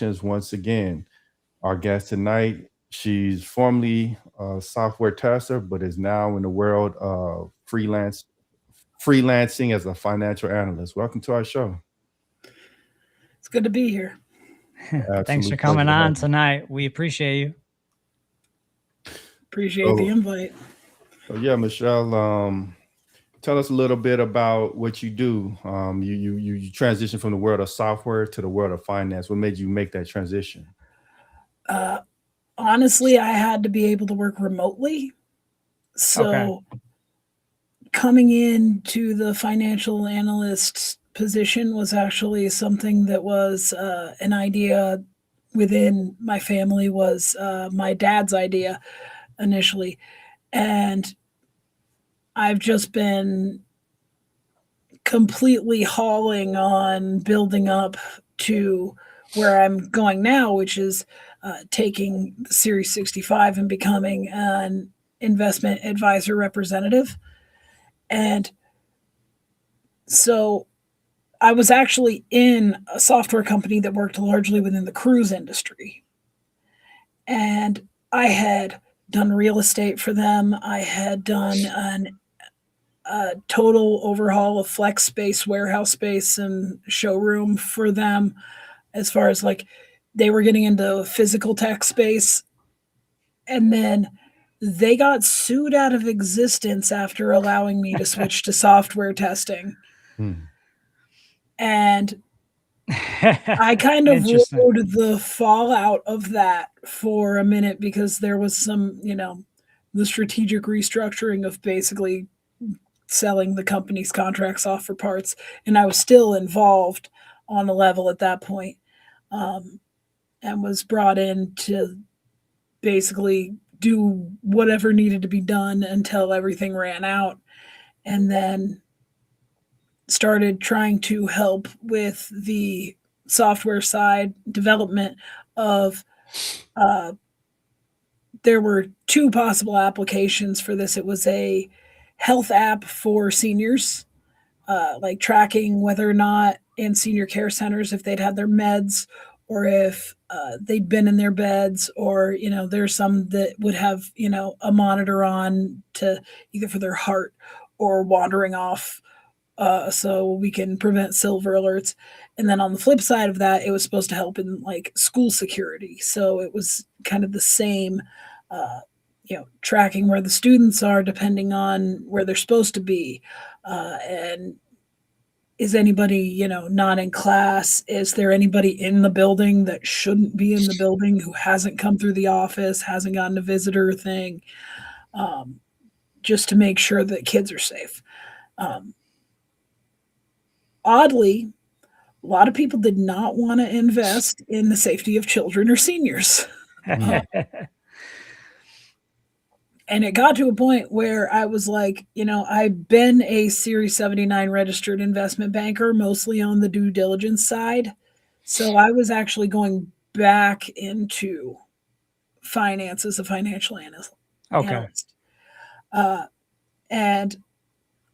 Once again. Our guest tonight, she's formerly a software tester, but is now in the world of freelancing as a financial analyst. Welcome to our show. It's good to be here. Thanks for Absolute pleasure coming to have on you. tonight. We appreciate you. Appreciate the So, invite. yeah, Michelle, tell us a little bit about what you do. You transitioned from the world of software to the world of finance. What made you make that transition? Uh, Honestly, I had to be able to work remotely. Okay. So coming into the financial analyst position was actually something that was an idea within my family, was my dad's idea initially. And I've just been completely hauling on building up to where I'm going now, which is taking the Series 65 and becoming an investment advisor representative. And so I was actually in a software company that worked largely within the cruise industry. And I had done real estate for them. I had done a total overhaul of flex space, warehouse space, and showroom for them, as far as like they were getting into physical tech space. And then they got sued out of existence after allowing me to switch to software testing. Hmm. And I kind of Interesting. rode the fallout of that for a minute because there was some, the strategic restructuring of basically selling the company's contracts off for parts. And I was still involved on a level at that point, um, and was brought in to basically do whatever needed to be done until everything ran out. And then started trying to help with the software side development of uh, there were two possible applications for this. It was a health app for seniors, like tracking whether or not in senior care centers if they'd had their meds, or if they'd been in their beds, or there's some that would have a monitor on to either for their heart or wandering off, so we can prevent silver alerts. And then on the flip side of that, it was supposed to help in like school security. So it was kind of the same, tracking where the students are depending on where they're supposed to be. And is anybody, not in class? Is there anybody in the building that shouldn't be in the building who hasn't come through the office, hasn't gotten a visitor thing, um, just to make sure that kids are safe? Um, Oddly, a lot of people did not want to invest in the safety of children or seniors. Uh, Hmm. and it got to a point where I was like, I've been a Series 79 registered investment banker, mostly on the due diligence side. So I was actually going back into finance as a financial Okay. analyst. Uh, and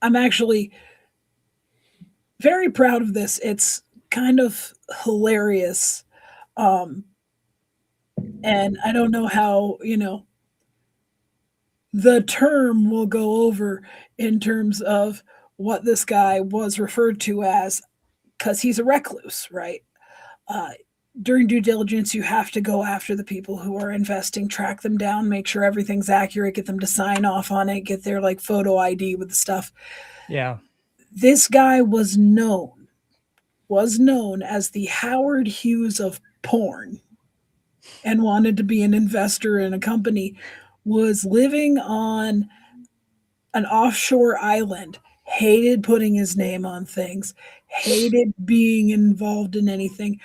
I'm actually very proud of this. It's kind of hilarious. Um, and I don't know how, the term will go over in terms of what this guy was referred to as, because he's a recluse, right? Uh, During due diligence, you have to go after the people who are investing, track them down, make sure everything's accurate, get them to sign off on it, get their like photo ID with the stuff. Yeah. This guy was known as the Howard Hughes of porn, and wanted to be an investor in a company, was living on an offshore island, hated putting his name on things, hated being involved in anything.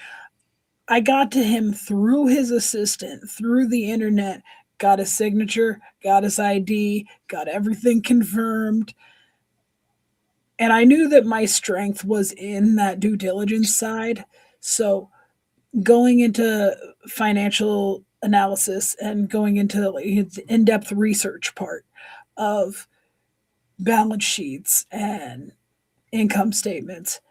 I got to him through his assistant, through the internet, got his signature, got his ID, got everything confirmed. And I knew that my strength was in that due diligence side. So going into financial analysis and going into like, the in-depth research part of balance sheets and income statements,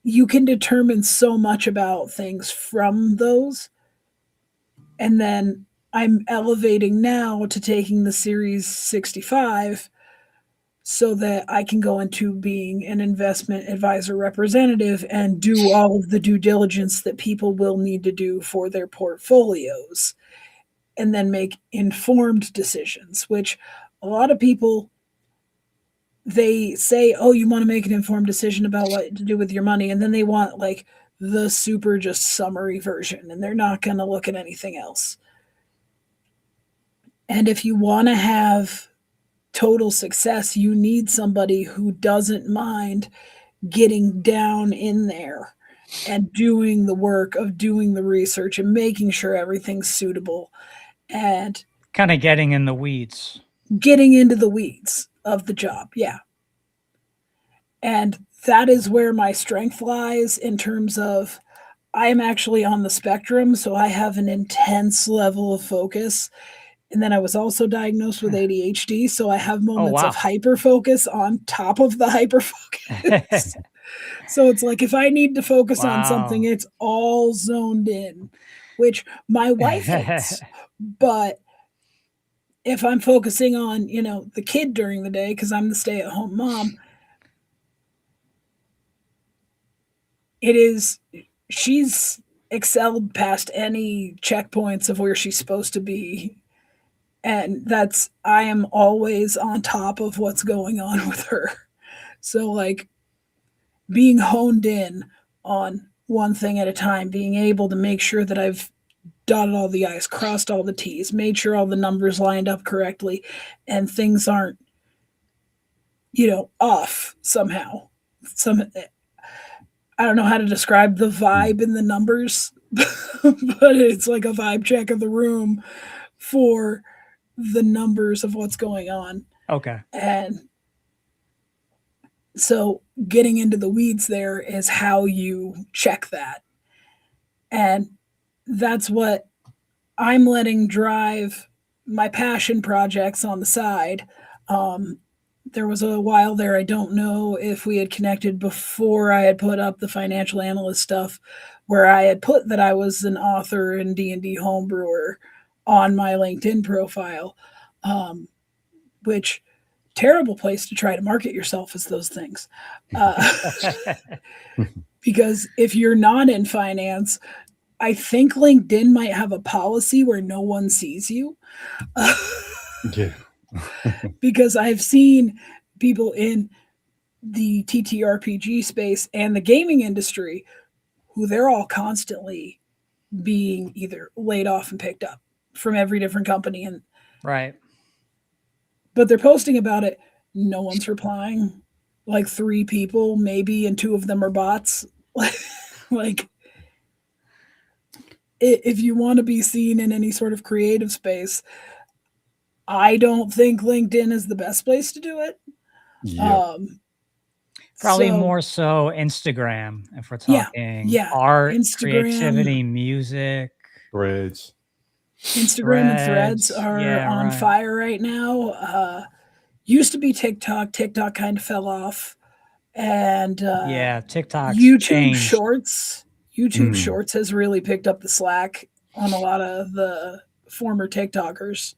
you can determine so much about things from those. And then I'm elevating now to taking the Series 65 so that I can go into being an investment advisor representative and do all of the due diligence that people will need to do for their portfolios, and then make informed decisions, which a lot of people, they say, oh, you want to make an informed decision about what to do with your money, and then they want like the super just summary version, and they're not going to look at anything else. And if you want to have total success, you need somebody who doesn't mind getting down in there and doing the work of doing the research and making sure everything's suitable and kind of getting in the weeds. Getting into the weeds of the job. Yeah. And that is where my strength lies in terms of I am actually on the spectrum. So I have an intense level of focus. And then I was also diagnosed with ADHD. So I have moments of hyper focus on top of the hyper focus. So it's like if I need to focus on something, it's all zoned in, which my wife hates. But if I'm focusing on, the kid during the day, because I'm the stay-at-home mom, she's excelled past any checkpoints of where she's supposed to be. And I am always on top of what's going on with her. So like being honed in on one thing at a time, being able to make sure that I've dotted all the I's, crossed all the T's, made sure all the numbers lined up correctly, and things aren't, off somehow. I don't know how to describe the vibe in the numbers, but it's like a vibe check of the room for the numbers of what's going on. Okay. And so getting into the weeds there is how you check that. And that's what I'm letting drive my passion projects on the side. There was a while there, I don't know if we had connected before I had put up the financial analyst stuff, where I had put that I was an author and D&D homebrewer on my LinkedIn profile, which terrible place to try to market yourself as those things. Because if you're not in finance, I think LinkedIn might have a policy where no one sees you. Yeah. Because I've seen people in the TTRPG space and the gaming industry who they're all constantly being either laid off and picked up from every different company. And right. But they're posting about it. No one's replying. Like 3 people, maybe, and 2 of them are bots. Like, if you want to be seen in any sort of creative space, I don't think LinkedIn is the best place to do it. Yeah. Probably more so Instagram, if we're talking art, Instagram, creativity, music. Threads. Instagram and Threads are on fire right now. Used to be TikTok. TikTok kind of fell off. And TikTok's YouTube changed. Shorts. YouTube Shorts has really picked up the slack on a lot of the former TikTokers.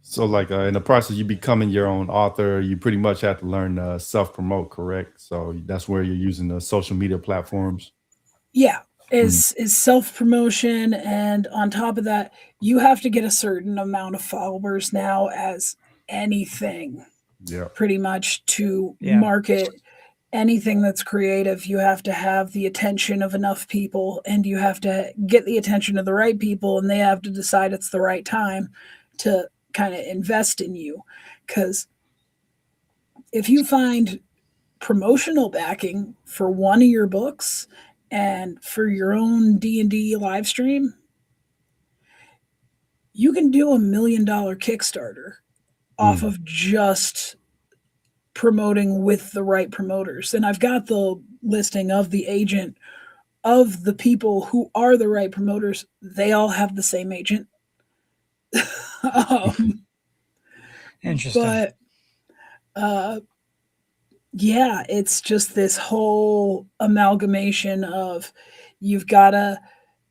So like in the process, you becoming your own author, you pretty much have to learn self-promote, correct? So that's where you're using the social media platforms. Yeah, is self-promotion. And on top of that, you have to get a certain amount of followers now as anything. Yeah. Pretty much to market anything that's creative. You have to have the attention of enough people, and you have to get the attention of the right people, and they have to decide it's the right time to kind of invest in you. Because if you find promotional backing for one of your books and for your own D&D live stream, you can do $1 million Kickstarter off of just promoting with the right promoters. And I've got the listing of the agent of the people who are the right promoters. They all have the same agent. Interesting. But Yeah, it's just this whole amalgamation of you've got to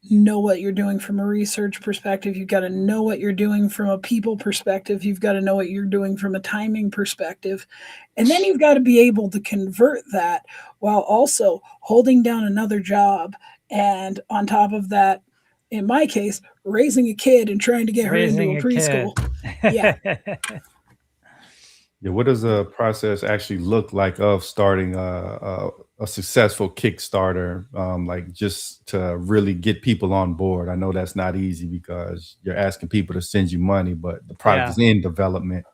know what you're doing from a research perspective, you've got to know what you're doing from a people perspective, you've got to know what you're doing from a timing perspective, and then you've got to be able to convert that while also holding down another job, and on top of that, in my case, raising a kid and trying to get her into a Raising a kid. preschool. Yeah. Yeah, what does a process actually look like of starting a successful Kickstarter, like just to really get people on board? I know that's not easy because you're asking people to send you money, but the product Yeah. is in development.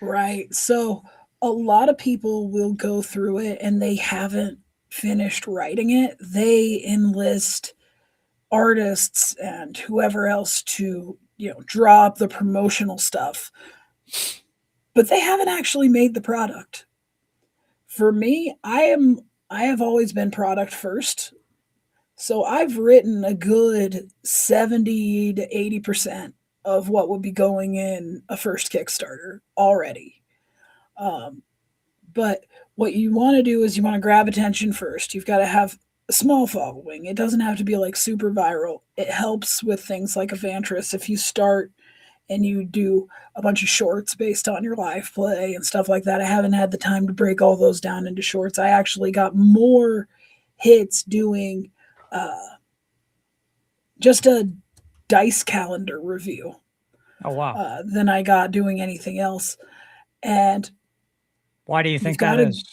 Right. So a lot of people will go through it and they haven't finished writing it. They enlist artists and whoever else to, draw up the promotional stuff, but they haven't actually made the product. For me, I have always been product first. So I've written a good 70 to 80% of what would be going in a first Kickstarter already. Um, but what you want to do is you want to grab attention first. You've got to have a small following. It doesn't have to be like super viral. It helps with things like Evantris. If you start and you do a bunch of shorts based on your live play and stuff like that. I haven't had the time to break all those down into shorts. I actually got more hits doing just a dice calendar review. Oh, wow. Than I got doing anything else. And why do you think that is?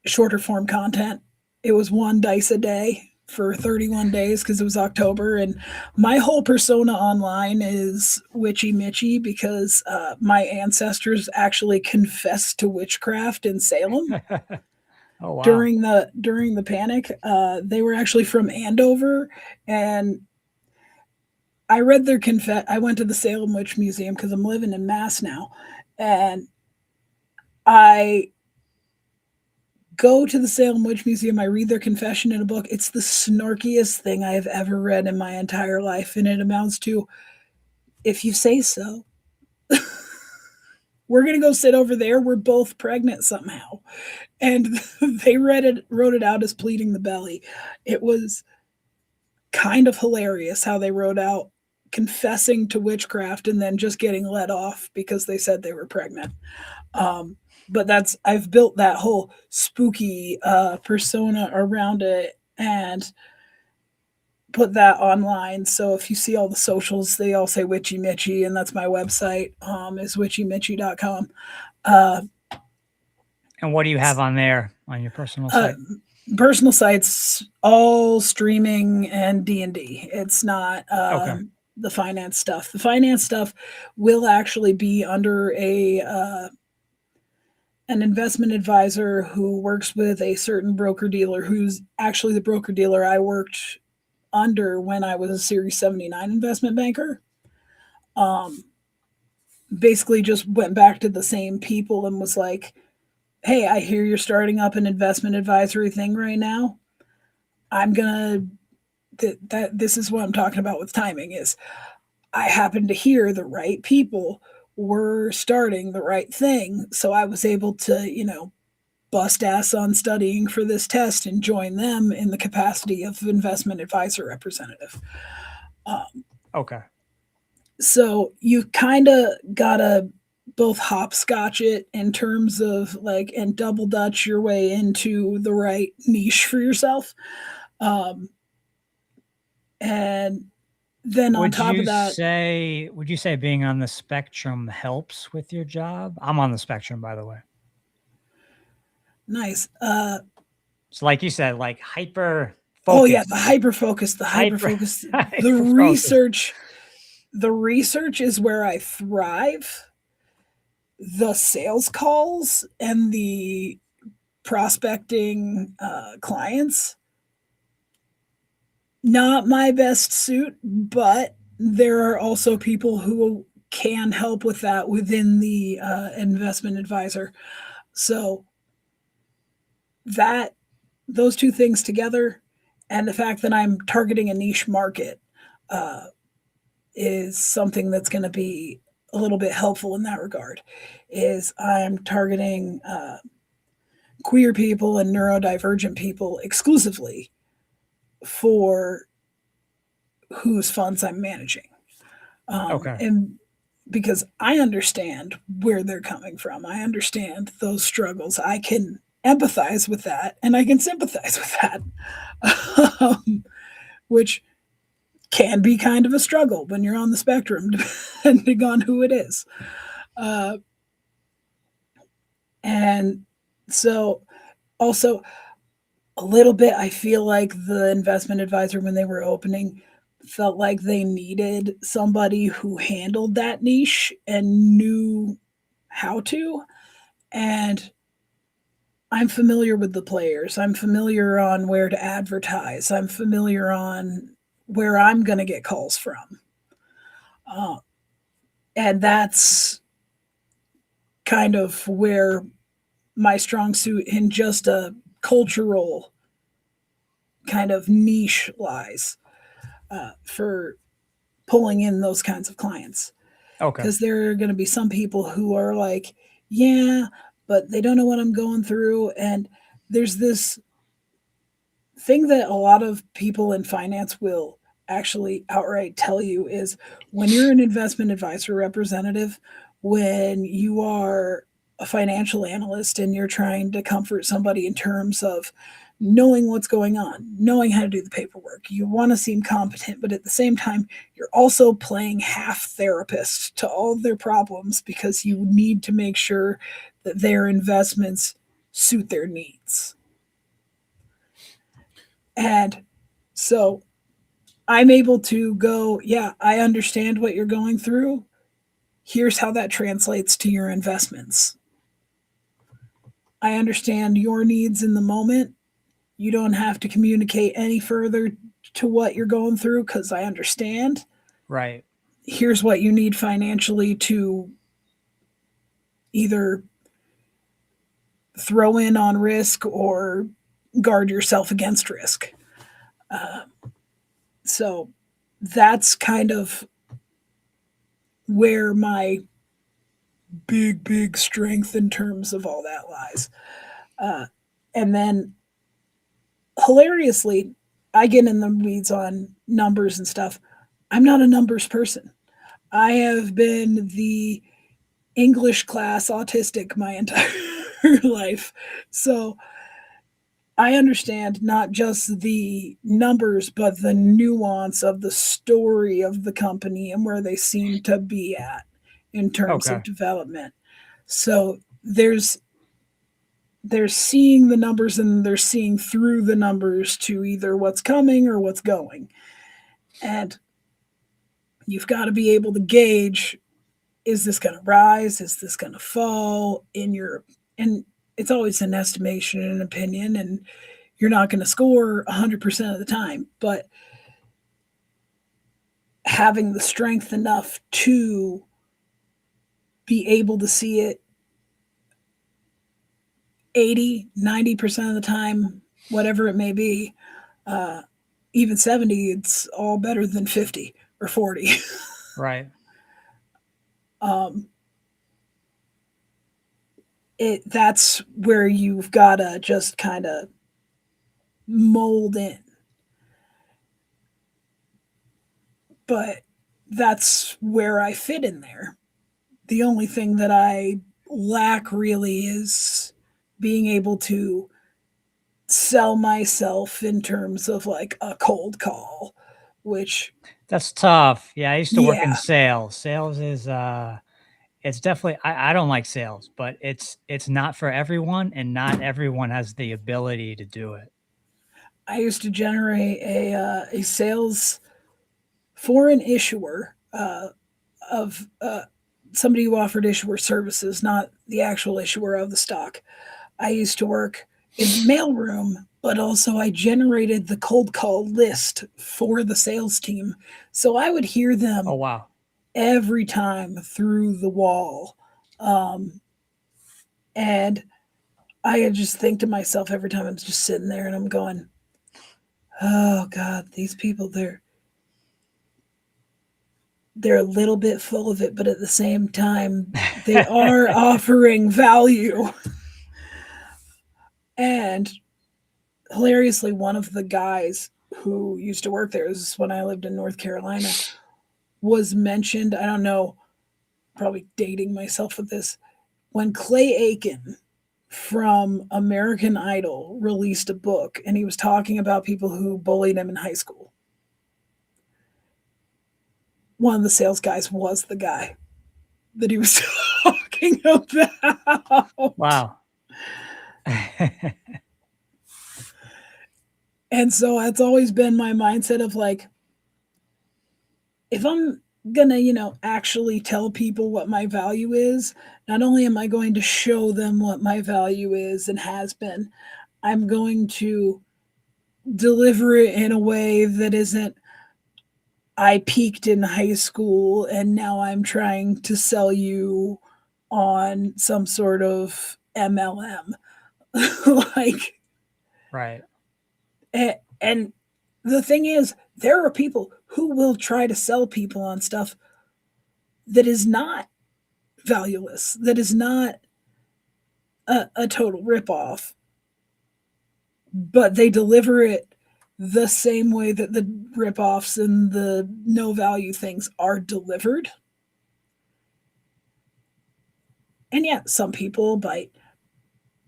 Shorter form content. It was one dice a day for 31 days because it was October. And my whole persona online is witchy Mitchy because my ancestors actually confessed to witchcraft in Salem. Oh, wow. During the panic. They were actually from Andover, and I read their I went to the Salem Witch Museum because I'm living in Mass now, and I go to the Salem Witch Museum. I read their confession in a book. It's the snarkiest thing I have ever read in my entire life, and it amounts to, "If you say so." We're gonna go sit over there. We're both pregnant somehow, and they wrote it out as pleading the belly. It was kind of hilarious how they wrote out confessing to witchcraft and then just getting let off because they said they were pregnant. But I've built that whole spooky persona around it and put that online. So if you see all the socials, they all say Witchy Mitchy, and that's my website, is witchymitchy.com. And what do you have on there on your personal site? Personal sites, all streaming and D&D. It's not Okay. the finance stuff. The finance stuff will actually be under an investment advisor who works with a certain broker dealer who's actually the broker dealer I worked under when I was a Series 79 investment banker. Basically just went back to the same people and was like, "Hey, I hear you're starting up an investment advisory thing right now. I'm gonna this is what I'm talking about with timing is I happened to hear the right people were starting the right thing. So I was able to, bust ass on studying for this test and join them in the capacity of investment advisor representative. Okay. So you kind of gotta both hopscotch it in terms of and double dutch your way into the right niche for yourself. And then on top of that, would you say being on the spectrum helps with your job? I'm on the spectrum, by the way. nice. So like you said, like hyper focus. Oh yeah, the hyper focus. The research is where I thrive. The sales calls and the prospecting clients, not my best suit, but there are also people who can help with that within the investment advisor. So those two things together, and the fact that I'm targeting a niche market, is something that's going to be a little bit helpful in that regard is I'm targeting queer people and neurodivergent people exclusively for whose funds I'm managing. Okay. And because I understand where they're coming from, I understand those struggles. I can empathize with that and I can sympathize with that, which can be kind of a struggle when you're on the spectrum, depending on who it is. And so, also, a little bit, I feel like the investment advisor, when they were opening, felt like they needed somebody who handled that niche and knew how to. And I'm familiar with the players. I'm familiar on where to advertise. I'm familiar on where I'm going to get calls from. And that's kind of where my strong suit in just a cultural kind of niche lies for pulling in those kinds of clients. Okay. Because there are going to be some people who are like, yeah, but they don't know what I'm going through. And there's this thing that a lot of people in finance will actually outright tell you is when you're an investment advisor representative, when you are a financial analyst and you're trying to comfort somebody in terms of knowing what's going on, knowing how to do the paperwork, you want to seem competent, but at the same time, you're also playing half therapist to all of their problems because you need to make sure that their investments suit their needs. And so I'm able to go, yeah, I understand what you're going through. Here's how that translates to your investments. I understand your needs in the moment. You don't have to communicate any further to what you're going through because I understand. Right. Here's what you need financially to either throw in on risk or guard yourself against risk. So that's kind of where my big strength in terms of all that lies. And then hilariously, I get in the weeds on numbers and stuff. I'm not a numbers person. I have been the English class autistic my entire life. So I understand not just the numbers, but the nuance of the story of the company and where they seem to be at in terms Okay. of development. So they're seeing the numbers and they're seeing through the numbers to either what's coming or what's going. And you've got to be able to gauge, is this going to rise? Is this going to fall in your, and it's always an estimation and an opinion, and you're not going to score 100% of the time, but having the strength enough to be able to see it 80, 90% of the time, whatever it may be, even 70, it's all better than 50 or 40. Right. That's where you've got to just kind of mold in. But that's where I fit in there. The only thing that I lack really is being able to sell myself in terms of like a cold call, which that's tough. Yeah, I used to work in yeah, sales. Sales is it's definitely I don't like sales, but it's not for everyone and not everyone has the ability to do it. I used to generate a sales for an issuer of somebody who offered issuer services, not the actual issuer of the stock. I used to work in the mailroom, but also I generated the cold call list for the sales team. So I would hear Oh them wow. every time through the wall. And I just think to myself every time I'm just sitting there and I'm going, oh God, these people, they're a little bit full of it, but at the same time, they are offering value. And hilariously, one of the guys who used to work there, this is when I lived in North Carolina, was mentioned. I don't know, probably dating myself with this. When Clay Aiken from American Idol released a book and he was talking about people who bullied him in high school, one of the sales guys was the guy that he was talking about. Wow. And so that's always been my mindset of like, if I'm gonna, actually tell people what my value is, not only am I going to show them what my value is and has been, I'm going to deliver it in a way that isn't, I peaked in high school and now I'm trying to sell you on some sort of MLM. Like, Right. and the thing is, there are people who will try to sell people on stuff that is not valueless, that is not a total ripoff, but they deliver it the same way that the ripoffs and the no value things are delivered. And yeah, some people bite,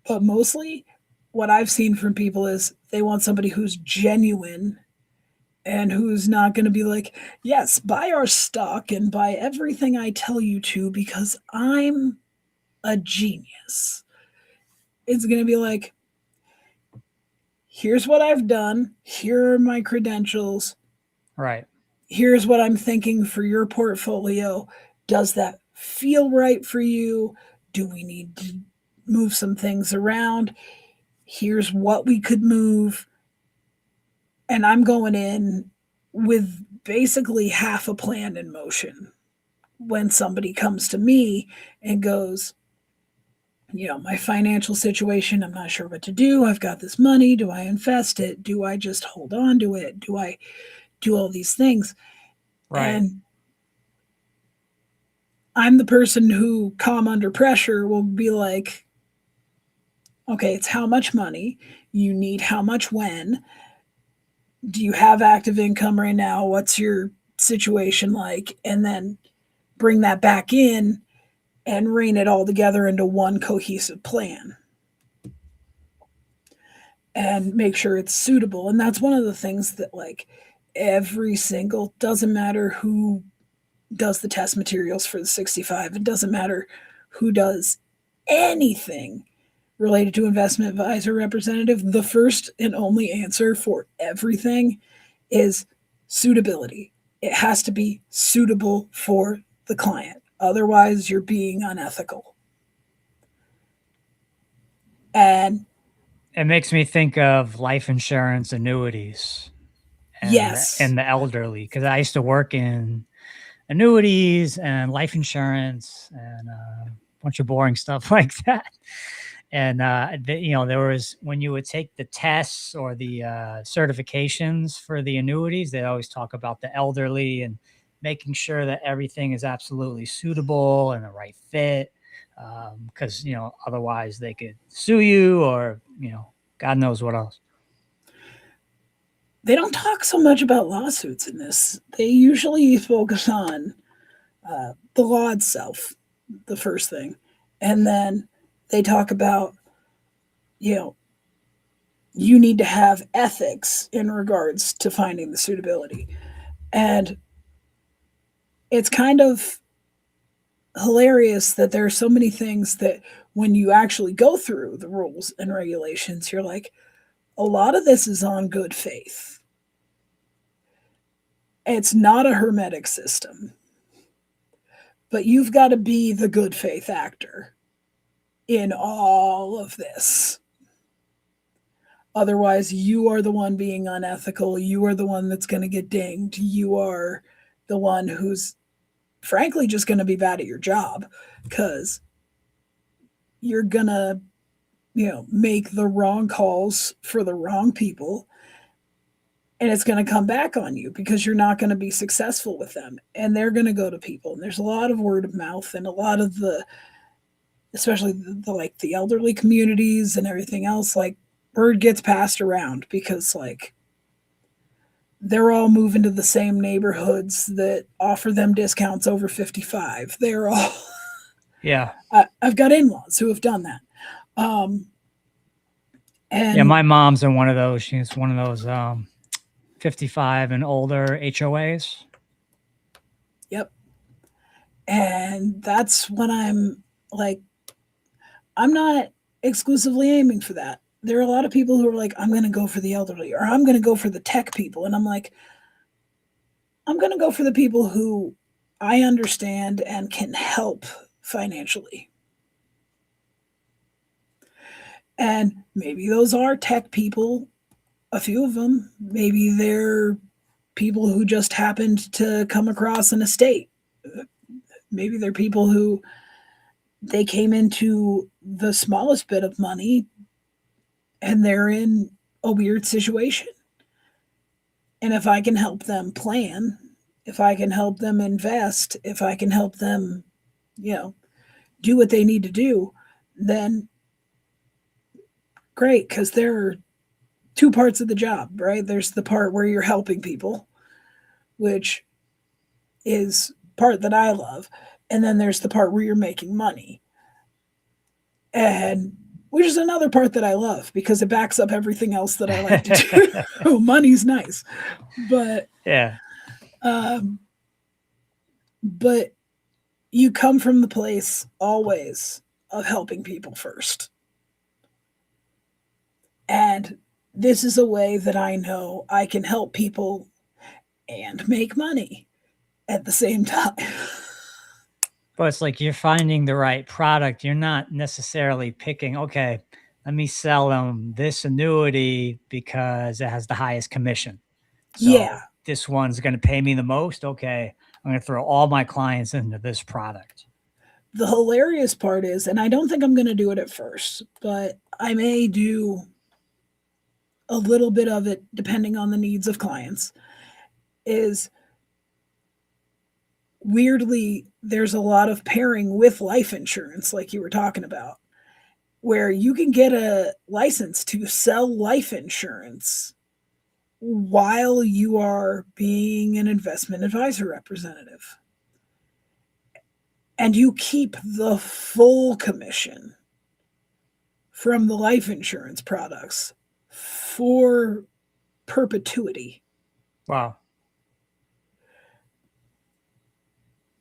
but mostly what I've seen from people is they want somebody who's genuine and who's not going to be like, yes, buy our stock and buy everything I tell you to because I'm a genius. It's going to be like, here's what I've done. Here are my credentials. Right. Here's what I'm thinking for your portfolio. Does that feel right for you? Do we need to move some things around? Here's what we could move. And I'm going in with basically half a plan in motion when somebody comes to me and goes, my financial situation, I'm not sure what to do. I've got this money. Do I invest it? Do I just hold on to it? Do I do all these things? Right. And I'm the person who, calm under pressure, will be like, okay, it's how much money you need, how much when. Do you have active income right now? What's your situation like? And then bring that back in and rein it all together into one cohesive plan and make sure it's suitable. And that's one of the things that, like, every single, doesn't matter who does the test materials for the 65, it doesn't matter who does anything related to investment advisor representative, the first and only answer for everything is suitability. It has to be suitable for the client. Otherwise, you're being unethical. And It makes me think of life insurance annuities yes, and the elderly, because I used to work in annuities and life insurance and a bunch of boring stuff like that. And there was, when you would take the tests or the certifications for the annuities, they always talk about the elderly and making sure that everything is absolutely suitable and the right fit, because otherwise they could sue you, or God knows what else. they don't talk so much about lawsuits in this. They usually focus on the law itself, the first thing. And then they talk about, you need to have ethics in regards to finding the suitability. And it's kind of hilarious that there are so many things that when you actually go through the rules and regulations, you're like, a lot of this is on good faith. It's not a hermetic system, but you've got to be the good faith actor in all of this. Otherwise, you are the one being unethical. You are the one that's going to get dinged. You are the one who's, frankly, just going to be bad at your job because you're going to, make the wrong calls for the wrong people. And it's going to come back on you because you're not going to be successful with them. And they're going to go to people. And there's a lot of word of mouth and a lot of especially like the elderly communities and everything else, like word gets passed around because like they're all moving to the same neighborhoods that offer them discounts over 55. They're all, Yeah. I've got in-laws who have done that. And yeah, my mom's in one of those. She's one of those 55 and older HOAs. Yep. And that's when I'm like, I'm not exclusively aiming for that. There are a lot of people who are like, I'm going to go for the elderly or I'm going to go for the tech people. And I'm like, I'm going to go for the people who I understand and can help financially. And maybe those are tech people, a few of them. Maybe they're people who just happened to come across an estate. Maybe they're people who they came into the smallest bit of money and they're in a weird situation. And if I can help them plan, if I can help them invest, if I can help them, do what they need to do, then great, because there are two parts of the job, right? There's the part where you're helping people, which is part that I love. And then there's the part where you're making money. And which is another part that I love because it backs up everything else that I like to do. Money's nice. But yeah. But you come from the place always of helping people first. And this is a way that I know I can help people and make money at the same time. But it's like you're finding the right product. You're not necessarily picking, okay, let me sell them this annuity because it has the highest commission. So Yeah. this one's going to pay me the most. Okay, I'm going to throw all my clients into this product. The hilarious part is, and I don't think I'm going to do it at first, but I may do a little bit of it depending on the needs of clients, is weirdly, there's a lot of pairing with life insurance, like you were talking about, where you can get a license to sell life insurance while you are being an investment advisor representative. And you keep the full commission from the life insurance products for perpetuity. Wow.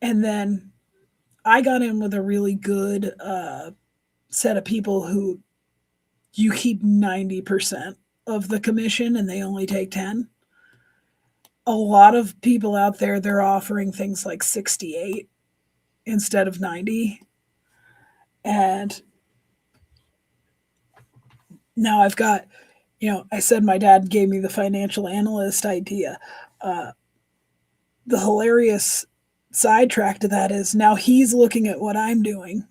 And then I got in with a really good set of people who you keep 90% of the commission and they only take 10. A lot of people out there, they're offering things like 68 instead of 90. And now I've got, I said my dad gave me the financial analyst idea. The hilarious sidetrack to that is now he's looking at what I'm doing,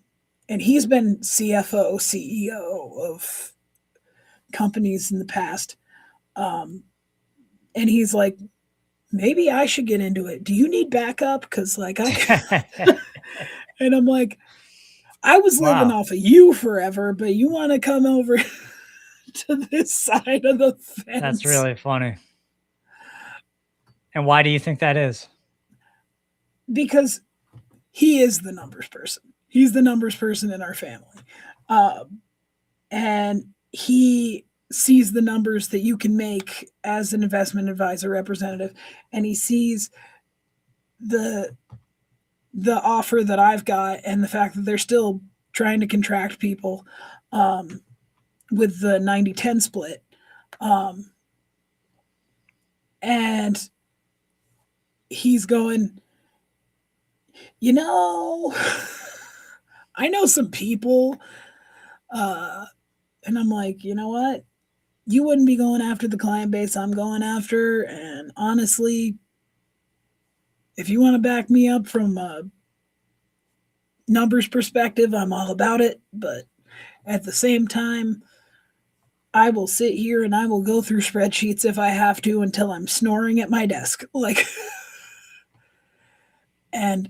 and he's been CFO, CEO of companies in the past. And he's like, maybe I should get into it. Do you need backup? Because like and I'm like, I was living off of you forever, but you want to come over to this side of the fence. That's really funny. And why do you think that is? Because he is the numbers person. He's the numbers person in our family. And he sees the numbers that you can make as an investment advisor representative. And he sees the offer that I've got and the fact that they're still trying to contract people with the 90-10 split. And he's going, I know some people. And I'm like, you know what? You wouldn't be going after the client base I'm going after. And honestly, if you want to back me up from a numbers perspective, I'm all about it. But at the same time, I will sit here and I will go through spreadsheets if I have to until I'm snoring at my desk. Like, and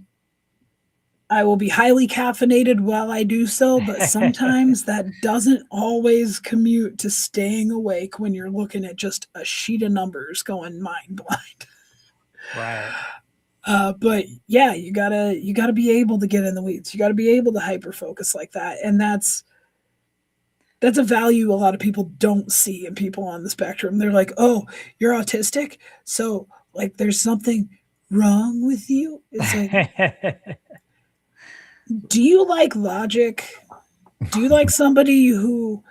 I will be highly caffeinated while I do so, but sometimes that doesn't always commute to staying awake when you're looking at just a sheet of numbers going mind blind. Right. But yeah, you gotta be able to get in the weeds. You gotta be able to hyper focus like that, and that's a value a lot of people don't see in people on the spectrum. They're like, "Oh, you're autistic, so like there's something wrong with you." It's like, do you like logic? Do you like somebody who,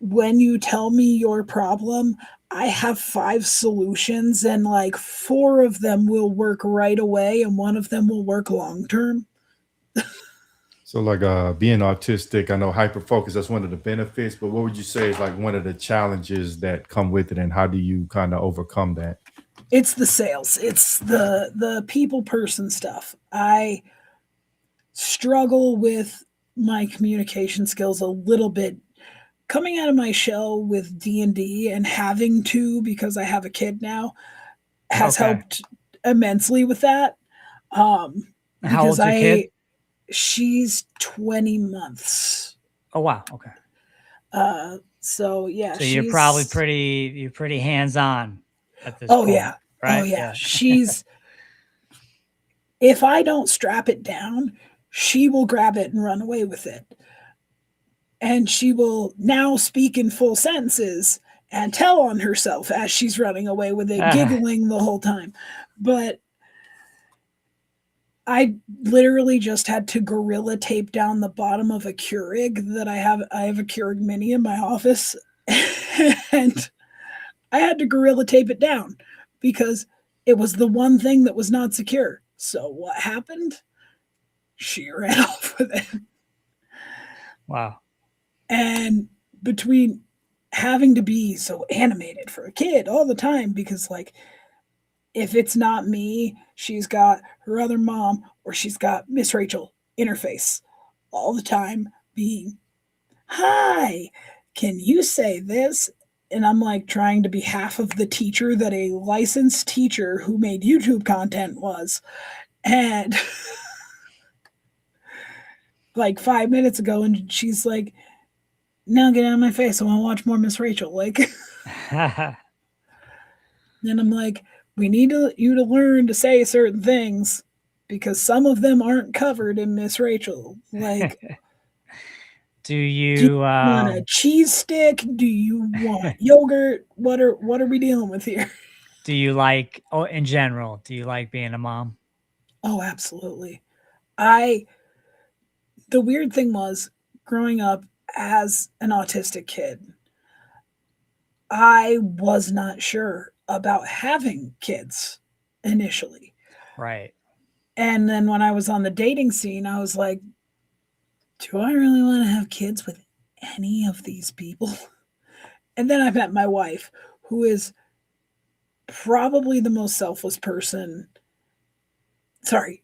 when you tell me your problem, I have 5 solutions and like 4 of them will work right away and one of them will work long term? So like being autistic, I know hyper focus, that's one of the benefits, but what would you say is like one of the challenges that come with it and how do you kind of overcome that? It's the sales. It's the people person stuff. I struggle with my communication skills a little bit coming out of my shell with D&D and having to because I have a kid now has Okay. helped immensely with that. Um, How because old's your kid? she's 20 months. Oh wow. Okay. So yeah, So you're probably she's you're pretty hands-on at this oh point, yeah. Oh right? yeah. Yeah. She's if I don't strap it down, she will grab it and run away with it. And she will now speak in full sentences and tell on herself as she's running away with it, giggling the whole time. But I literally just had to gorilla tape down the bottom of a Keurig that I have. I have a Keurig mini in my office, and I had to gorilla tape it down because it was the one thing that was not secure. So what happened? She ran off with it. Wow. And between having to be so animated for a kid all the time, because like if it's not me, she's got her other mom or she's got Miss Rachel interface all the time being, "Hi, can you say this?" And I'm like trying to be half of the teacher that a licensed teacher who made YouTube content was. And like 5 minutes ago, and she's like, "Now get out of my face. I want to watch more Miss Rachel." Like, and I'm like, we need you to learn to say certain things because some of them aren't covered in Miss Rachel. Like, Do do you you want a cheese stick? Do you want yogurt? What are we dealing with here? in general, do you like being a mom? Oh, absolutely. I the weird thing was growing up as an autistic kid, I was not sure about having kids initially. Right. And then when I was on the dating scene, I was like, do I really want to have kids with any of these people? And then I met my wife, who is probably the most selfless person. Sorry,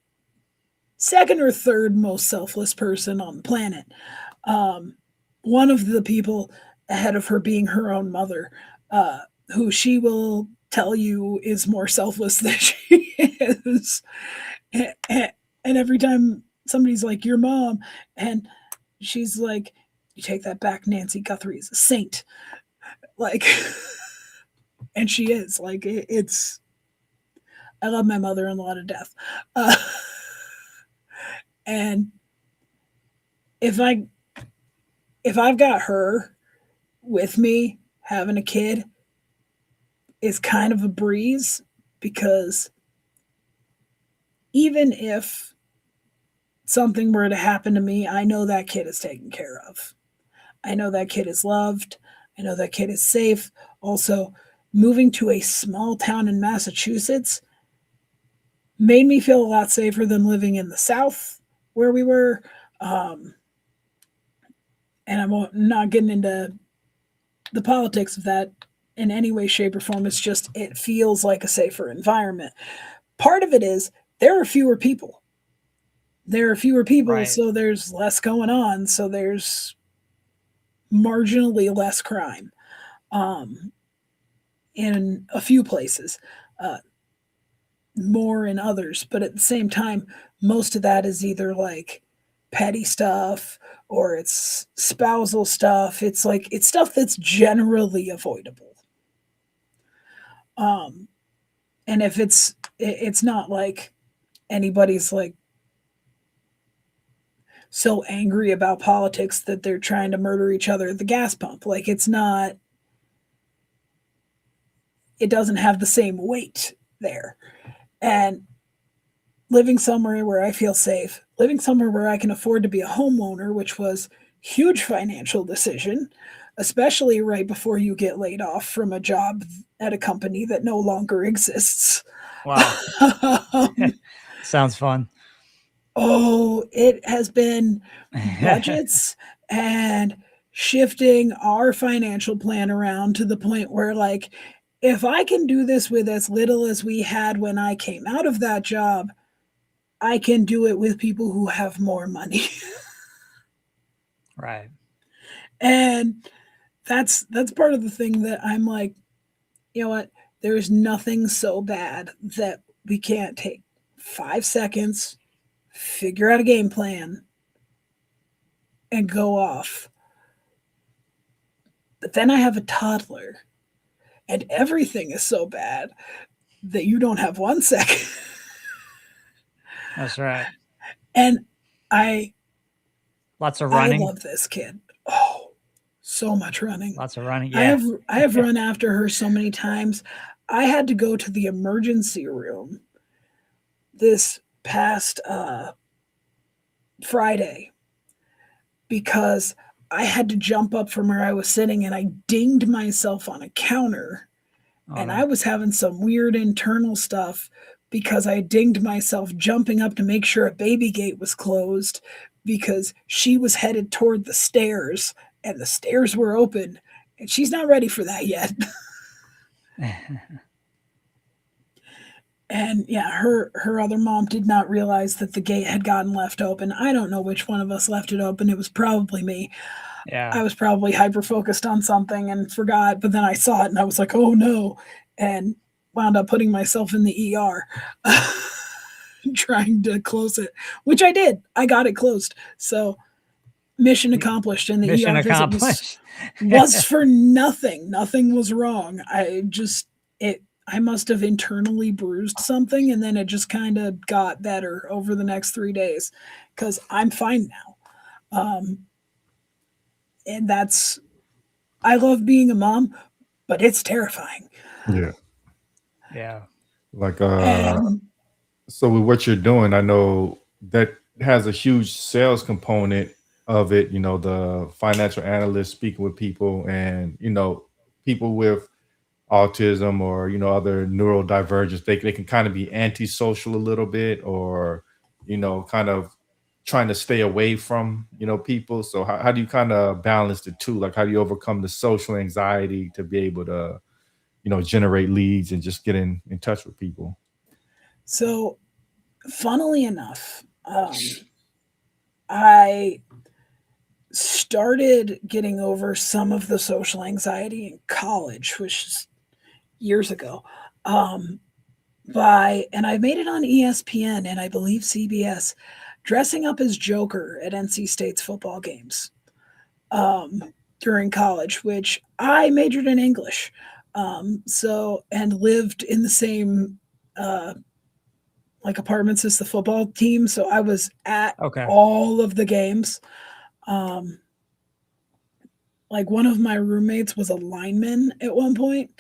second or third most selfless person on the planet. Um, One of the people ahead of her being her own mother, who she will tell you is more selfless than she is. And every time somebody's like, your mom, and she's like, you take that back, Nancy Guthrie is a saint. Like, and she is. Like, it's, I love my mother in law to death. Uh, and if I, if I've got her with me having a kid, is kind of a breeze because even if something were to happen to me, I know that kid is taken care of. I know that kid is loved. I know that kid is safe. Also, moving to a small town in Massachusetts made me feel a lot safer than living in the South where we were. Um, and I'm not getting into the politics of that in any way, shape, or form. It's just, it feels like a safer environment. Part of it is there are fewer people. There are fewer people, Right. so there's less going on. So there's marginally less crime. um, in a few places, uh, more in others. But at the same time, most of that is either like petty stuff or it's spousal stuff. It's like it's stuff that's generally avoidable. Um, and if it's not like anybody's like so angry about politics that they're trying to murder each other at the gas pump. Like it's not, it doesn't have the same weight there. And living somewhere where I feel safe, living somewhere where I can afford to be a homeowner, which was huge financial decision, especially right before you get laid off from a job at a company that no longer exists. Wow. Sounds fun. Oh, it has been budgets and shifting our financial plan around to the point where, like, if I can do this with as little as we had when I came out of that job, I can do it with people who have more money. Right. And that's part of the thing that I'm like, you know what? There's nothing so bad that we can't take 5 seconds, figure out a game plan, and go off. But then I have a toddler, and everything is so bad that you don't have 1 second. That's right. And I Lots of running. I love this kid. Oh, so much running. Lots of running. Yeah. I have run after her so many times. I had to go to the emergency room this past Friday because I had to jump up from where I was sitting and I dinged myself on a counter. And no. I was having some weird internal stuff because I dinged myself jumping up to make sure a baby gate was closed because she was headed toward the stairs and the stairs were open and she's not ready for that yet. And yeah, her other mom did not realize that the gate had gotten left open. I don't know which one of us left it open. It was probably me. Yeah. I was probably hyper focused on something and forgot, but then I saw it and I was like, oh no, and wound up putting myself in the ER trying to close it, which I did. I got it closed. So mission accomplished. And the Mission ER accomplished. was for nothing. Nothing was wrong. I must have internally bruised something and then it just kind of got better over the next 3 days because I'm fine now. And I love being a mom, but it's terrifying. Yeah. Yeah. Like And so with what you're doing, I know that has a huge sales component of it, the financial analyst speaking with people and, people with autism or, other neurodivergence, they can kind of be antisocial a little bit or, kind of trying to stay away from, people. So how do you kind of balance the two? Like how do you overcome the social anxiety to be able to, generate leads and just get in touch with people? so, funnily enough, I started getting over some of the social anxiety in college, which is years ago. Um, and I made it on ESPN and I believe CBS, dressing up as Joker at NC State's football games during college, which I majored in English. And lived in the same like apartments as the football team. So I was at all of the games. Like one of my roommates was a lineman at one point.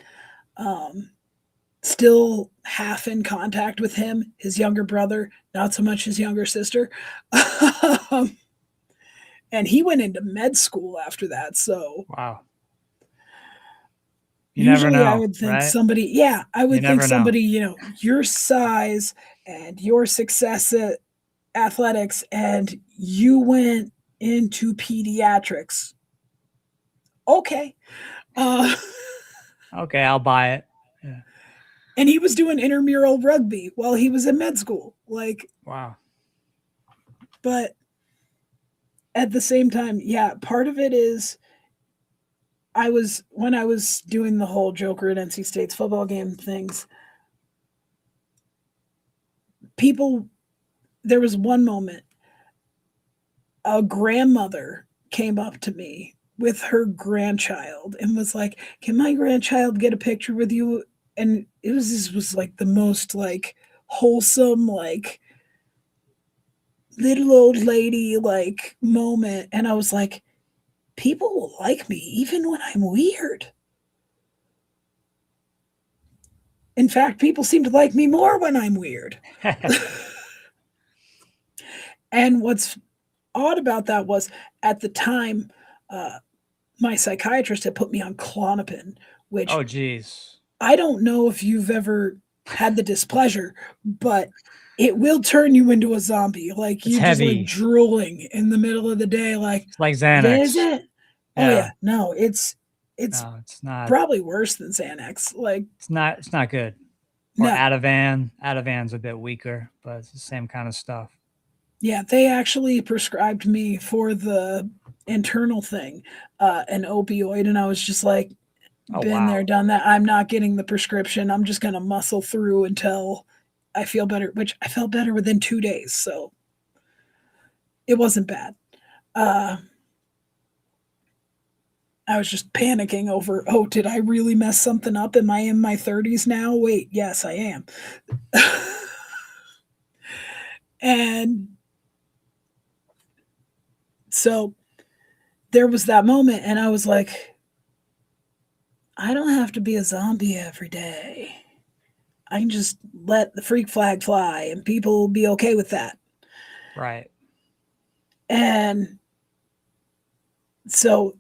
Still half in contact with him, his younger brother, not so much his younger sister. And he went into med school after that. So wow. Usually never know, I would think right? somebody, I would think never know. somebody, your size and your success at athletics, and you went into pediatrics. Okay. Okay, I'll buy it. Yeah. And he was doing intramural rugby while he was in med school. Like, wow. But at the same time, part of it is when I was doing the whole Joker at NC State's football game things, there was one moment, a grandmother came up to me with her grandchild and was like, "Can my grandchild get a picture with you?" And this was like the most like wholesome, like little old lady like moment. And I was like, people will like me even when I'm weird. In fact, people seem to like me more when I'm weird. And what's odd about that was at the time, my psychiatrist had put me on Klonopin, which Oh, geez. I don't know if you've ever had the displeasure, but it will turn you into a zombie. Like It's you're just like heavy. drooling in the middle of the day. Like, It's like is Xanax. it? Oh yeah, no, it's No, it's not. probably worse than Xanax. Like It's not good. Or no, Ativan. Ativan's a bit weaker, but it's the same kind of stuff. yeah, they actually prescribed me for the internal thing, an opioid, and I was just like, Oh, been wow. there, done that. I'm not getting the prescription. I'm just gonna muscle through until I feel better, which I felt better within 2 days, so it wasn't bad. I was just panicking over, oh, did I really mess something up? Am I in my 30s now? Wait, yes, I am. And so there was that moment, and I was like, I don't have to be a zombie every day. I can just let the freak flag fly, and people will be okay with that. Right. And so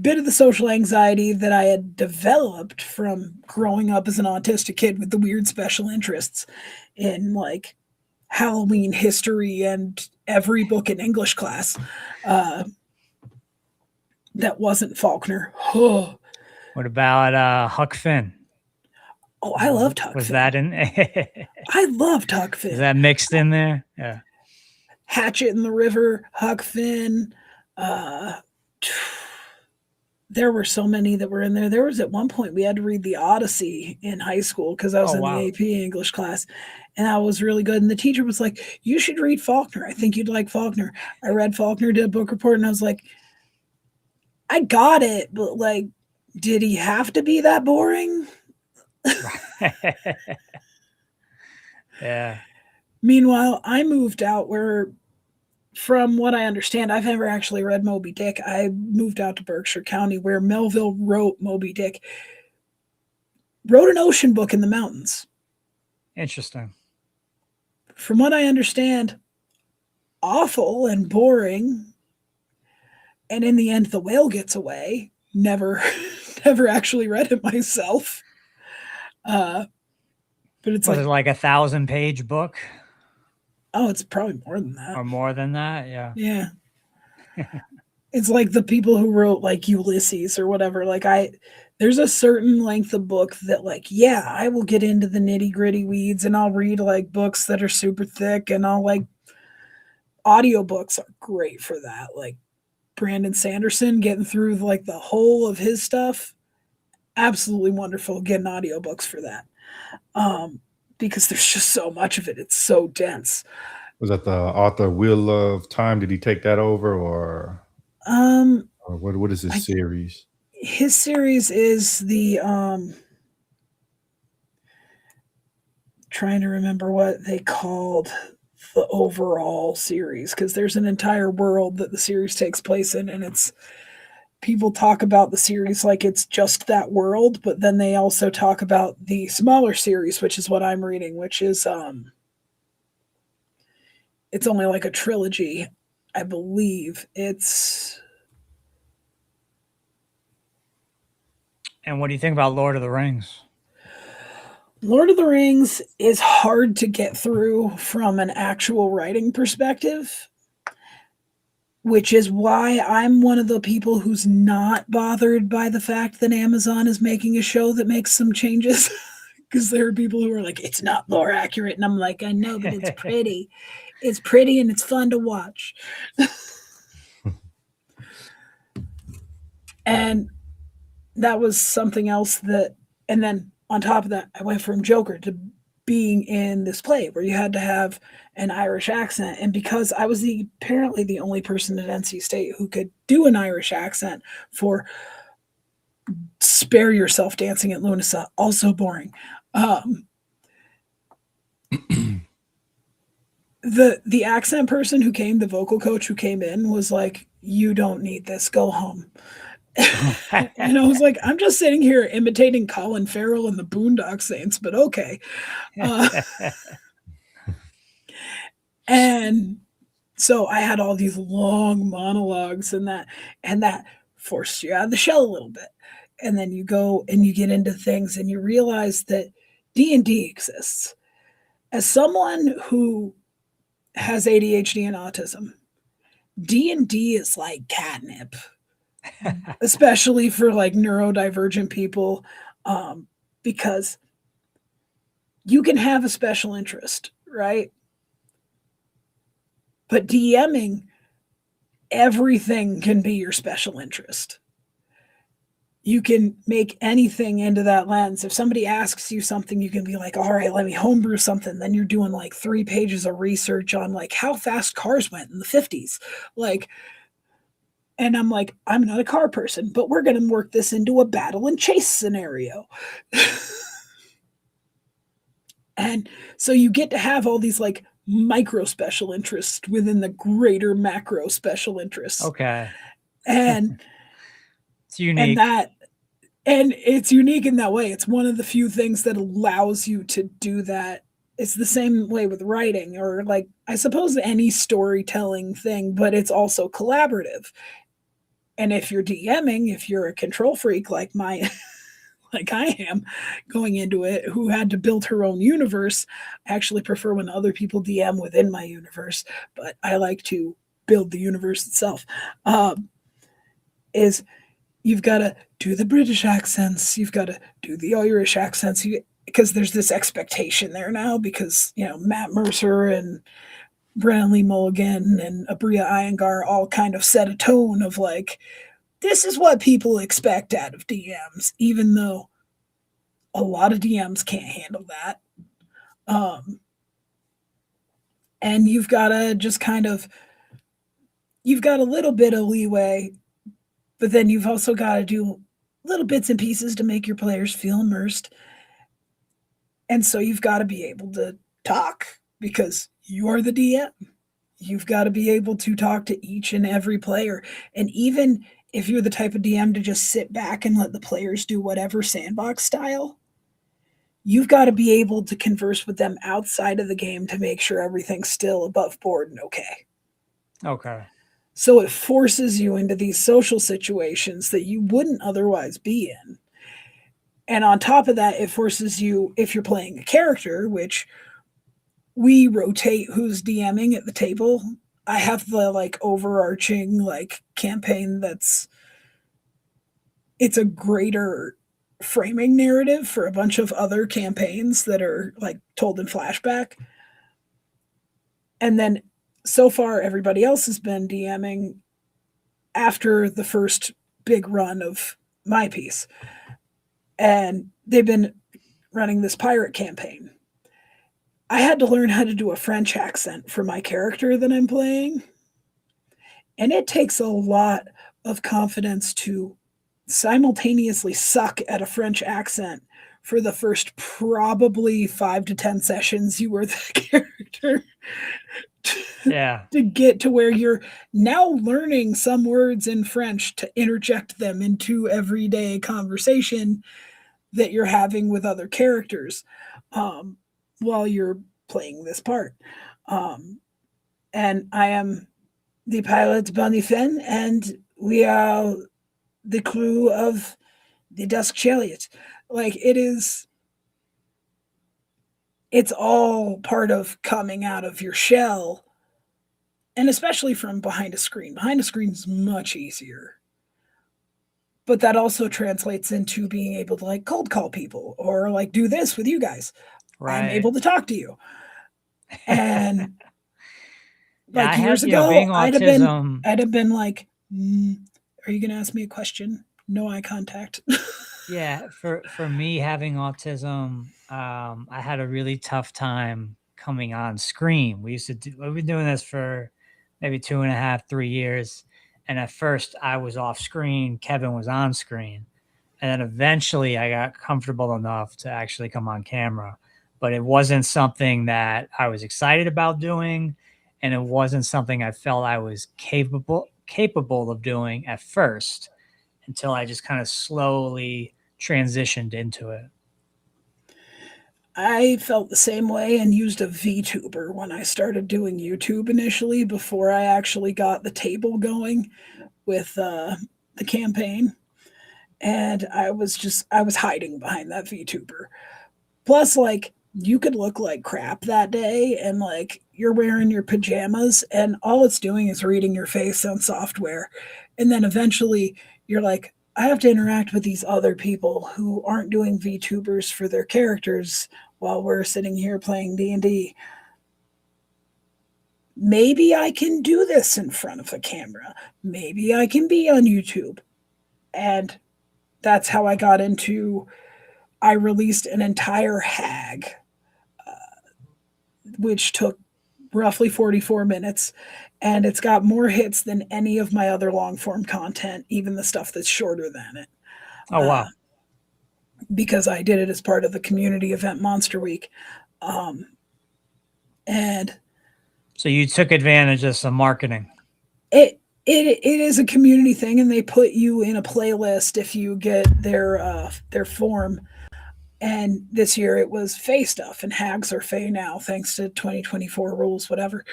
bit of the social anxiety that I had developed from growing up as an autistic kid with the weird special interests in like Halloween history and every book in English class that wasn't Faulkner. Oh, What about Huck Finn? I loved Huck Was Finn. that in? I loved Huck Finn. Is that mixed in there? Yeah. Hatchet in the River, Huck Finn. There were so many that were in there. There was at one point we had to read the Odyssey in high school because I was Oh, in wow. the AP English class, and I was really good. And the teacher was like, "You should read Faulkner. I think you'd like Faulkner." I read Faulkner, did a book report, and I was like, "I got it, but like, did he have to be that boring?" Yeah. Meanwhile, I moved out where, from what I understand, I've never actually read Moby Dick. I moved out to Berkshire County where Melville wrote Moby Dick, wrote an ocean book in the mountains. Interesting. From what I understand, awful and boring. And in the end, the whale gets away. Never, never actually read it myself. But it's Was like, it like 1,000-page book oh, it's probably more than that. or more than that? Yeah. Yeah. It's like the people who wrote like Ulysses or whatever. Like there's a certain length of book that like, yeah, I will get into the nitty gritty weeds and I'll read like books that are super thick and I'll like audiobooks are great for that. Like Brandon Sanderson getting through like the whole of his stuff. Absolutely wonderful getting audiobooks for that. Because there's just so much of it. It's so dense. Was that the author Wheel of Time? Did he take that over, or what is his series? His series is the trying to remember what they called the overall series, because there's an entire world that the series takes place in, and it's people talk about the series like it's just that world, but then they also talk about the smaller series, which is what I'm reading, which is it's only like a trilogy, I believe. And what do you think about Lord of the Rings? Lord of the Rings is hard to get through from an actual writing perspective, which is why I'm one of the people who's not bothered by the fact that Amazon is making a show that makes some changes. Because there are people who are like, it's not lore accurate. And I'm like, I know, but it's pretty. It's pretty and it's fun to watch. And that was something else that, and then on top of that, I went from Joker to being in this play where you had to have an Irish accent. And because I was apparently the only person at NC State who could do an Irish accent for Spare Yourself Dancing at Lunasa, also boring. The accent person who came, the vocal coach who came in, was like, "You don't need this. Go home." And I was like, "I'm just sitting here imitating Colin Farrell and the Boondock Saints, but okay." And so I had all these long monologues, and that forced you out of the shell a little bit. And then you go and you get into things, and you realize that D&D exists. As someone who has ADHD and autism, D&D is like catnip, especially for like neurodivergent people, because you can have a special interest, right? But DMing, everything can be your special interest. You can make anything into that lens. If somebody asks you something, you can be like, all right, let me homebrew something. Then you're doing like 3 pages of research on like how fast cars went in the 50s. Like, and I'm like, I'm not a car person, but we're going to work this into a battle and chase scenario. And so you get to have all these like micro special interests within the greater macro special interests. Okay. And it's unique. And it's unique in that way. It's one of the few things that allows you to do that. It's the same way with writing, or like, I suppose any storytelling thing, but it's also collaborative. And if you're DMing, if you're a control freak like like I am going into it, who had to build her own universe, I actually prefer when other people DM within my universe, but I like to build the universe itself. Is you've got to do the British accents, you've got to do the Irish accents, because there's this expectation there now, because, you know, Matt Mercer and Brennan Lee Mulligan and Abria Iyengar all kind of set a tone of like, this is what people expect out of DMs, even though a lot of DMs can't handle that. And you've got to just kind of, you've got a little bit of leeway, but then you've also got to do little bits and pieces to make your players feel immersed. And so you've got to be able to talk, because you're the DM. You've got to be able to talk to each and every player. And even if you're the type of DM to just sit back and let the players do whatever sandbox style, you've got to be able to converse with them outside of the game to make sure everything's still above board and okay. Okay. So it forces you into these social situations that you wouldn't otherwise be in. And on top of that, it forces you, if you're playing a character, which we rotate who's DMing at the table. I have the like overarching like campaign it's a greater framing narrative for a bunch of other campaigns that are like told in flashback. And then so far, everybody else has been DMing after the first big run of my piece. And they've been running this pirate campaign. I had to learn how to do a French accent for my character that I'm playing. And it takes a lot of confidence to simultaneously suck at a French accent for the first probably 5 to 10 sessions you were the character. Yeah. To get to where you're now learning some words in French to interject them into everyday conversation that you're having with other characters while you're playing this part. And I am the pilot Bonifin, and we are the crew of the Dusk Chariot. Like, it's all part of coming out of your shell, and especially from behind a screen. Behind a screen is much easier. But that also translates into being able to like cold call people or like do this with you guys. Right. I'm able to talk to you. And Yeah, like I years had, ago, being I'd autism. have been like, are you going to ask me a question? no eye contact. Yeah, for me having autism, I had a really tough time coming on screen. We've been doing this for maybe 2.5, 3 years. And at first I was off screen, Kevin was on screen. And then eventually I got comfortable enough to actually come on camera. But it wasn't something that I was excited about doing, and it wasn't something I felt I was capable of doing at first until I just kind of slowly transitioned into it. I felt the same way and used a VTuber when I started doing YouTube initially before I actually got the table going with the campaign. And I was hiding behind that VTuber. Plus, like, you could look like crap that day and like you're wearing your pajamas and all it's doing is reading your face on software. And then eventually you're like, I have to interact with these other people who aren't doing VTubers for their characters while we're sitting here playing D&D. Maybe I can do this in front of a camera. Maybe I can be on YouTube. And that's how I released an entire hag, which took roughly 44 minutes. And it's got more hits than any of my other long form content, even the stuff that's shorter than it. Oh, wow. Because I did it as part of the community event Monster Week. And so you took advantage of some marketing. It is a community thing, and they put you in a playlist if you get their form. And this year it was Fae stuff, and hags are Fae now, thanks to 2024 rules, whatever.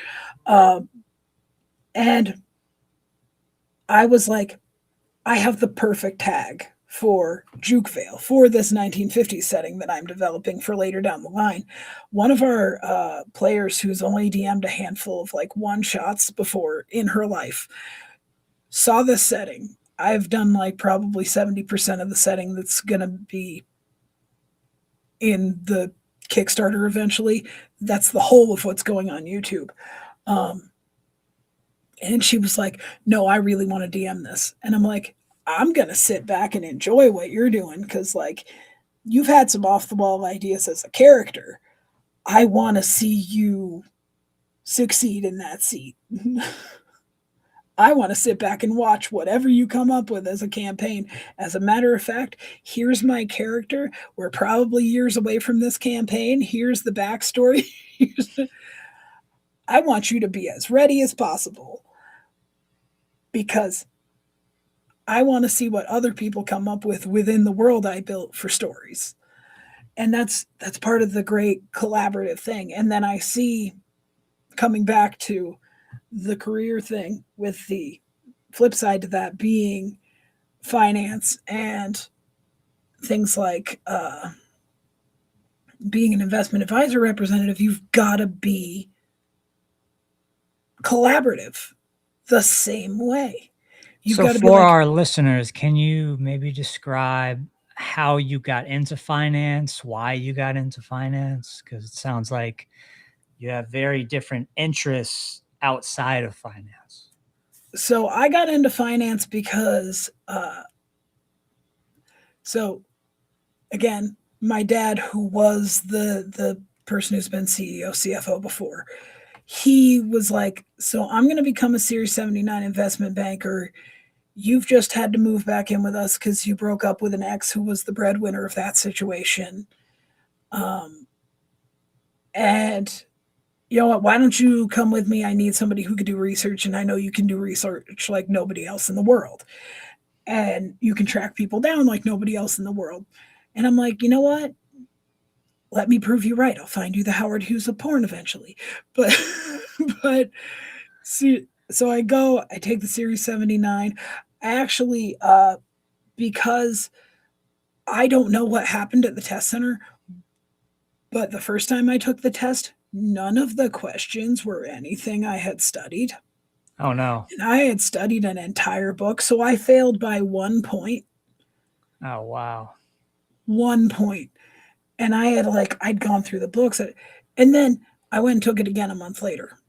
And I was like, I have the perfect tag for Juke Vale, for this 1950s setting that I'm developing for later down the line. One of our players who's only DM'd a handful of like one shots before in her life saw this setting. I've done like probably 70% of the setting that's going to be in the Kickstarter eventually. That's the whole of what's going on YouTube. And she was like, no, I really want to DM this. And I'm like, I'm going to sit back and enjoy what you're doing because, like, you've had some off the wall ideas as a character. I want to see you succeed in that seat. I want to sit back and watch whatever you come up with as a campaign. As a matter of fact, here's my character. We're probably years away from this campaign. Here's the backstory. I want you to be as ready as possible because I want to see what other people come up with within the world I built for stories. And that's part of the great collaborative thing. And then I see, coming back to the career thing, with the flip side to that being finance and things like being an investment advisor representative, you've got to be collaborative the same way. You've got to for our listeners, can you maybe describe how you got into finance, why you got into finance? Because it sounds like you have very different interests outside of finance. So I got into finance because, so again, my dad, who was the person who's been CEO, CFO before, he was like, so I'm going to become a Series 79 investment banker. You've just had to move back in with us because you broke up with an ex who was the breadwinner of that situation. And you know what, why don't you come with me? I need somebody who could do research, and I know you can do research like nobody else in the world. And you can track people down like nobody else in the world. And I'm like, you know what? Let me prove you right. I'll find you the Howard Hughes of porn eventually. But see, so I take the Series 79. I actually, because I don't know what happened at the test center, but the first time I took the test, none of the questions were anything I had studied. Oh, no. And I had studied an entire book, so I failed by 1 point. Oh, wow. 1 point. And I'd gone through the books. And then I went and took it again a month later.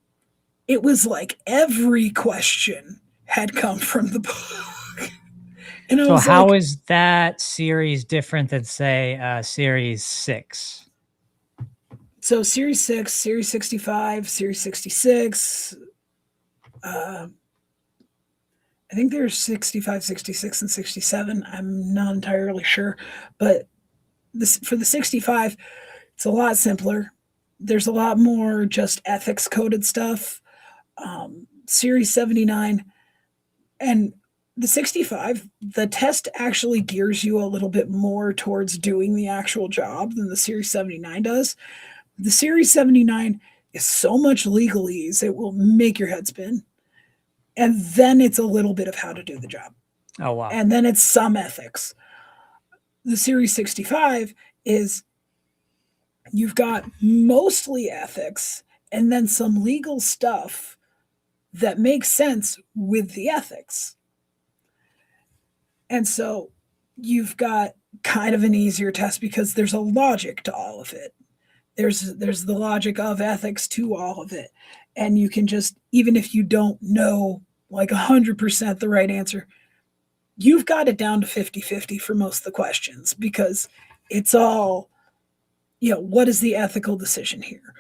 It was like every question had come from the book. And I So was how like, is that series different than, say, Series 6? so Series 6, Series 65, Series 66, I think there's 65, 66, and 67. I'm not entirely sure. But for the 65, it's a lot simpler. There's a lot more just ethics coded stuff. Series 79 and the 65, the test actually gears you a little bit more towards doing the actual job than the Series 79 does. The Series 79 is so much legalese, it will make your head spin. And then it's a little bit of how to do the job. Oh, wow. And then it's some ethics. The Series 65 is you've got mostly ethics and then some legal stuff that makes sense with the ethics. And so you've got kind of an easier test because there's a logic to all of it. There's the logic of ethics to all of it. And you can just, even if you don't know like 100% the right answer, you've got it down to 50-50 for most of the questions because it's all, what is the ethical decision here?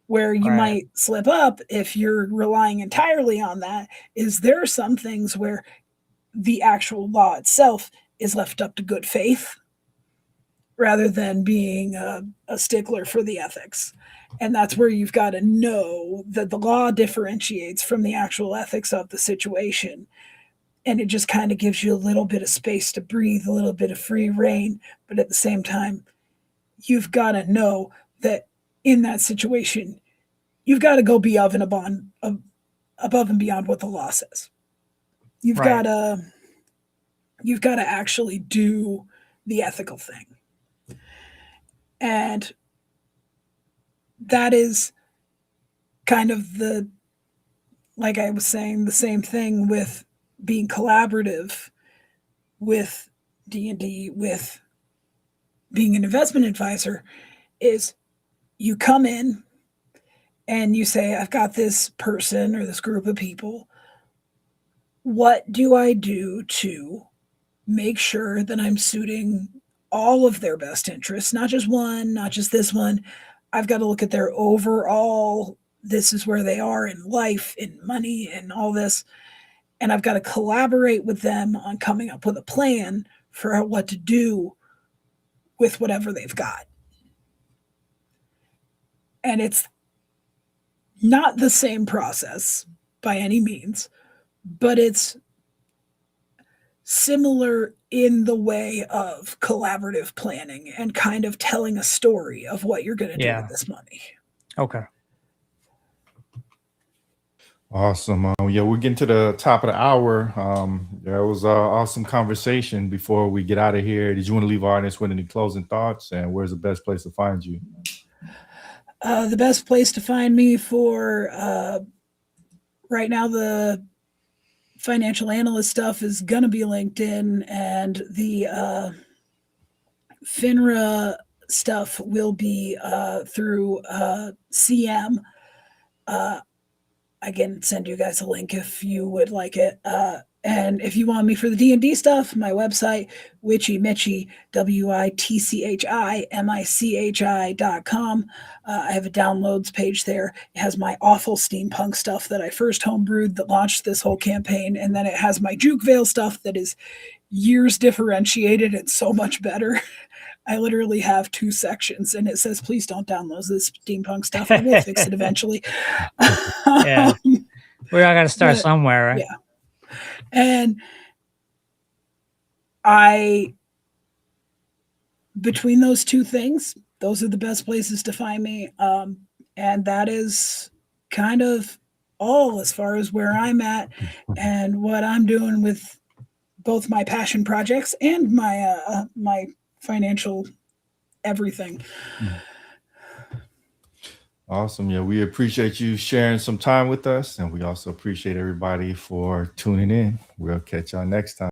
Where you might slip up if you're relying entirely on that is there are some things where the actual law itself is left up to good faith rather than being a stickler for the ethics. And that's where you've got to know that the law differentiates from the actual ethics of the situation. And it just kind of gives you a little bit of space to breathe, a little bit of free reign. But at the same time, you've got to know that in that situation, you've got to go above and beyond what the law says. You've got to actually do the ethical thing. And that is kind of like I was saying, the same thing with being collaborative with D&D, with being an investment advisor, is you come in and you say, I've got this person or this group of people. What do I do to make sure that I'm suiting all of their best interests, not just one, not just this one? I've got to look at their overall, this is where they are in life, in money, and all this. And I've got to collaborate with them on coming up with a plan for what to do with whatever they've got. And it's not the same process by any means, but it's similar in the way of collaborative planning and kind of telling a story of what you're going to do with this money. Okay. Awesome. Yeah, we're getting to the top of the hour. That was an awesome conversation. Before we get out of here, did you want to leave our audience with any closing thoughts? And where's the best place to find you? The best place to find me for right now, the financial analyst stuff is going to be LinkedIn, and the FINRA stuff will be through CM. I can send you guys a link if you would like it. And if you want me for the D&D stuff, my website, witchymitchy, WITCHIMICHI.com. I have a downloads page there. It has my awful steampunk stuff that I first homebrewed that launched this whole campaign. And then it has my Juke Vale stuff that is years differentiated and so much better. I literally have 2 sections, and it says, please don't download this steampunk stuff. I will fix it eventually. Yeah. We all got to start somewhere, right? Yeah. And between those 2 things, those are the best places to find me. And that is kind of all as far as where I'm at and what I'm doing with both my passion projects and my my financial everything. Awesome. Yeah, we appreciate you sharing some time with us, and we also appreciate everybody for tuning in. We'll catch y'all next time.